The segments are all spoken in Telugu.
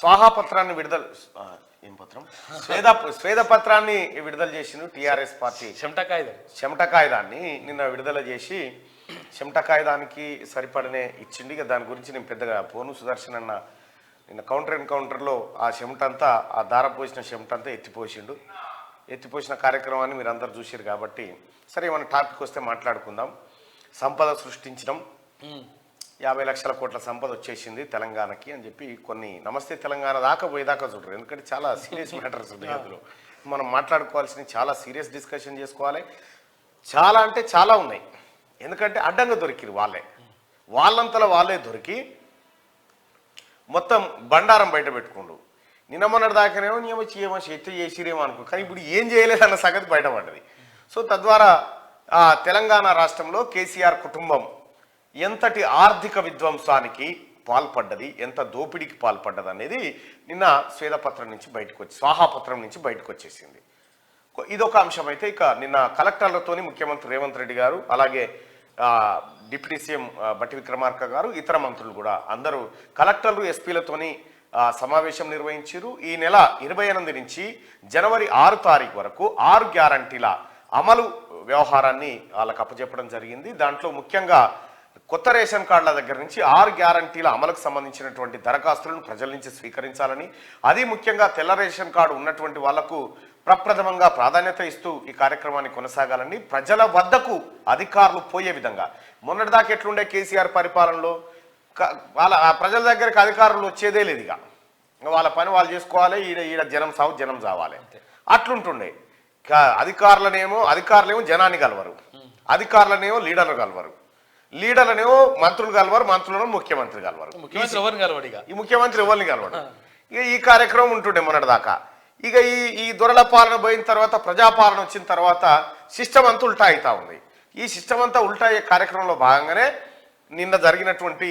స్వాహాపత్రాన్ని విడుదల ఏం పత్రం స్వేదపత్రాన్ని విడుదల చేసిండు టీఆర్ఎస్ పార్టీ. చెమట కాయిదాన్ని నిన్న విడుదల చేసి చెమట కాయిదానికి సరిపడనే ఇచ్చిండు. ఇక దాని గురించి నేను పెద్దగా పోను. సుదర్శన్ అన్న నిన్న ఎన్కౌంటర్లో ఆ చెమటంతా, ఆ దారపోసిన చెమటంతా ఎత్తిపోసిన కార్యక్రమాన్ని మీరు అందరు చూసారు కాబట్టి సరే ఏమైనా టాపిక్ వస్తే మాట్లాడుకుందాం. సంపద సృష్టించడం, 50 లక్షల కోట్ల సంపద వచ్చేసింది తెలంగాణకి అని చెప్పి కొన్ని నమస్తే తెలంగాణ దాకా పోయేదాకా చూడరు. ఎందుకంటే చాలా సీరియస్ మ్యాటర్స్ ఉన్నాయి అందులో. మనం మాట్లాడుకోవాల్సిన చాలా సీరియస్ డిస్కషన్ చేసుకోవాలి. చాలా అంటే చాలా ఉన్నాయి. ఎందుకంటే అడ్డంగా దొరికిరు వాళ్ళంతలో వాళ్ళే దొరికి మొత్తం బండారం బయట పెట్టుకుండు. నిన్న మొన్నటి దాకానేమో ఏమో ఎత్తు చేసిరేమో అనుకో, కానీ ఇప్పుడు ఏం చేయలేదన్న సంగతి బయటపడ్డది. సో తద్వారా తెలంగాణ రాష్ట్రంలో కేసీఆర్ కుటుంబం ఎంతటి ఆర్థిక విధ్వంసానికి పాల్పడ్డది, ఎంత దోపిడీకి పాల్పడ్డది అనేది నిన్న స్వేదపత్రం నుంచి స్వాహాపత్రం నుంచి బయటకు వచ్చేసింది. ఇదొక అంశం. అయితే ఇక నిన్న కలెక్టర్లతోని ముఖ్యమంత్రి రేవంత్ రెడ్డి గారు, అలాగే డిప్యూటీ సీఎం బట్టి విక్రమార్క గారు, ఇతర మంత్రులు కూడా అందరూ కలెక్టర్లు ఎస్పీలతోని సమావేశం నిర్వహించారు. ఈ నెల 28 నుంచి జనవరి 6 తారీఖు వరకు 6 గ్యారంటీల అమలు వ్యవహారాన్ని వాళ్ళకి అప్పచెప్పడం జరిగింది. దాంట్లో ముఖ్యంగా కొత్త రేషన్ కార్డుల దగ్గర నుంచి 6 గ్యారంటీల అమలుకు సంబంధించినటువంటి దరఖాస్తులను ప్రజల నుంచి స్వీకరించాలని, అది ముఖ్యంగా తెల్ల రేషన్ కార్డు ఉన్నటువంటి వాళ్లకు ప్రప్రథమంగా ప్రాధాన్యత ఇస్తూ ఈ కార్యక్రమాన్ని కొనసాగాలని, ప్రజల వద్దకు అధికారులు పోయే విధంగా. మొన్నటిదాకా ఎట్లుండే కేసీఆర్ పరిపాలనలో ప్రజల దగ్గరికి అధికారులు వచ్చేదే లేదు. ఇక వాళ్ళ పని వాళ్ళు చేసుకోవాలి, ఈడ జనం చావాలి అట్లుంటుండే. అధికారులేమో జనాన్ని కలవరు, అధికారులనేమో లీడర్లు కలవరు, లీడర్లనేమో మంత్రులు కలవరు, మంత్రులను ముఖ్యమంత్రి కలవరు, ఈ ముఖ్యమంత్రి ఎవరిని కలవడు. ఇక ఈ కార్యక్రమం ఉంటుండే మొన్నటిదాకా. ఇక ఈ దొరల పాలన పోయిన తర్వాత, ప్రజాపాలన వచ్చిన తర్వాత సిస్టమ్ అంతా ఉల్టా అవుతా ఉంది. ఈ సిస్టమ్ అంతా ఉల్టా అయ్యే కార్యక్రమంలో భాగంగానే నిన్న జరిగినటువంటి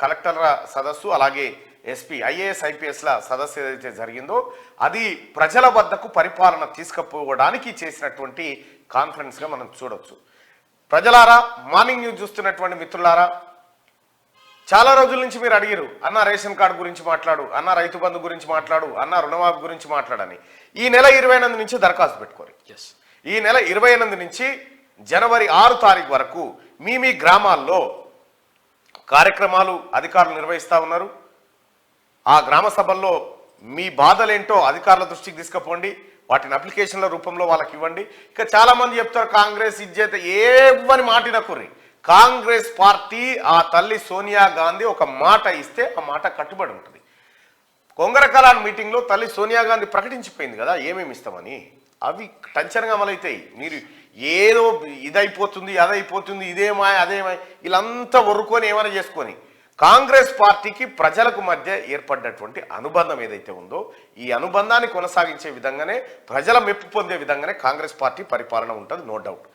కలెక్టర్ల సదస్సు, అలాగే ఎస్పీ, ఐఏఎస్, ఐపీఎస్ల సదస్సు ఏదైతే జరిగిందో అది ప్రజల వద్దకు పరిపాలన తీసుకుపోవడానికి చేసినటువంటి కాన్ఫరెన్స్గా మనం చూడొచ్చు. ప్రజలారా, మార్నింగ్ న్యూస్ చూస్తున్నటువంటి మిత్రులారా, చాలా రోజుల నుంచి మీరు అడిగారు, అన్న రేషన్ కార్డు గురించి మాట్లాడు, అన్న రైతు బంధు గురించి మాట్లాడు, అన్న రుణమాఫీ గురించి మాట్లాడని. ఈ నెల 28 నుంచి దరఖాస్తు పెట్టుకోరు. ఈ నెల 28 నుంచి జనవరి 6 తారీఖు వరకు మీ గ్రామాల్లో కార్యక్రమాలు అధికారులు నిర్వహిస్తూ ఉన్నారు. ఆ గ్రామ సభల్లో మీ బాధలేంటో అధికారుల దృష్టికి తీసుకుపోండి, వాటిని అప్లికేషన్ల రూపంలో వాళ్ళకి ఇవ్వండి. ఇక చాలా మంది చెప్తారు కాంగ్రెస్ ఇజ్జత ఏవని మాటినకుర్రి. కాంగ్రెస్ పార్టీ, ఆ తల్లి సోనియా గాంధీ ఒక మాట ఇస్తే ఆ మాట కట్టుబడి ఉంటుంది. కొంగరకలాన్ మీటింగ్లో తల్లి సోనియా గాంధీ ప్రకటించిపోయింది కదా ఏమేమి ఇస్తామని. అవి టెన్షన్గా అమలవుతాయి. మీరు ఏదో ఇదైపోతుంది, అదైపోతుంది, ఇదేమాయ అదేమాయ వీళ్ళంతా ఒరుకొని ఏమైనా చేసుకొని, కాంగ్రెస్ పార్టీకి ప్రజలకు మధ్య ఏర్పడ్డటువంటి అనుబంధం ఏదైతే ఉందో ఈ అనుబంధాన్ని కొనసాగించే విధంగానే, ప్రజల మెప్పు పొందే విధంగానే కాంగ్రెస్ పార్టీ పరిపాలన ఉంటుంది, నో డౌట్.